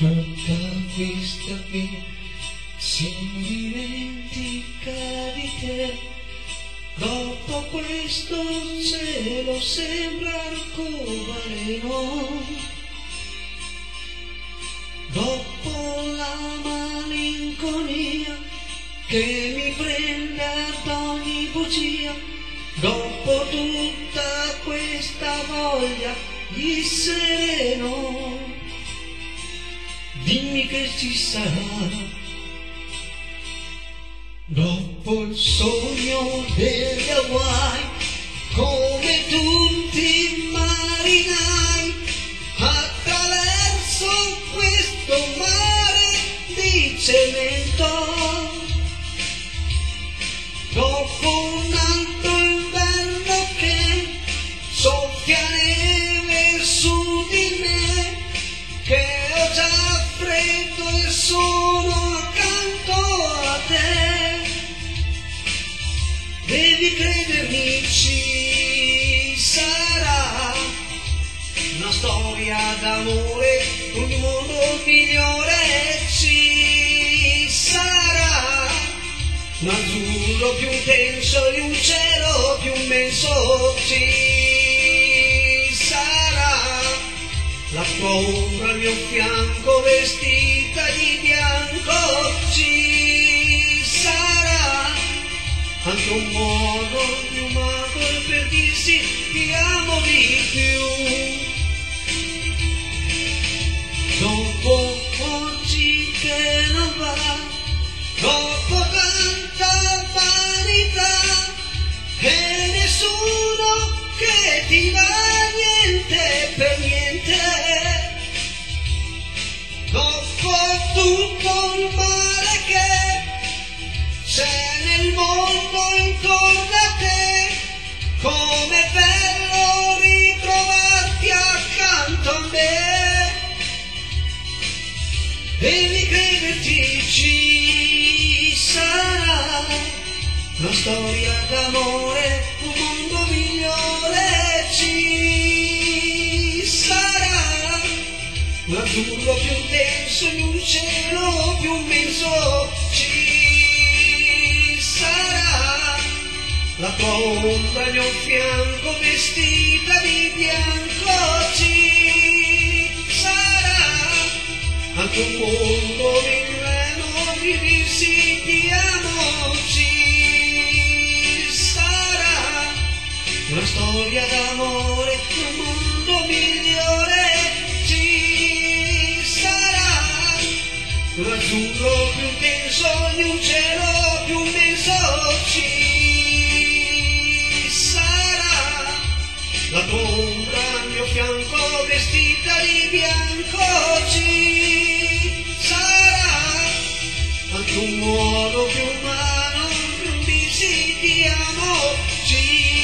tutta questa qui si dimentica di te. Dopo questo cielo sembra arcobaleno, dopo la malinconia che mi prende ad ogni bugia, dopo tutta questa voglia di sereno, dimmi che ci sarà. Dopo il sogno degli Hawaii, come tutti i marinai, attraverso questo mare di cemento, dopo un altro inverno che soffia neve su di me, che ho già freddo e sono accanto a te. Devi credermi, ci sarà una storia d'amore, un mondo migliore, ci sarà un azzurro più intenso di un cielo più immenso, ci sarà la tua ombra al mio fianco vestita di bianco, ci sarà anche un modo più umano per dirsi ti amo di più. Dopo oggi che non va, dopo tanta vanità e nessuno che ti dà niente per niente, dopo tutto il male che c'è nel mondo intorno a te, com'è bello ritrovarti accanto a me. Devi crederti, ci sarà una storia d'amore, un mondo migliore, ci sarà un azzurro più intenso in un cielo più immenso, ci sarà la tua ombra al mio fianco vestita di bianco, ci sarà anche un mondo inverno di dirsi ti amo, ci sarà una storia d'amore, un mondo migliore, ci sarà un azzurro più intenso di un cielo più immenso, ci sarà la tua ombra al mio fianco vestita di bianco, ci sarà anche un modo più umano per dirsi ti amo, ci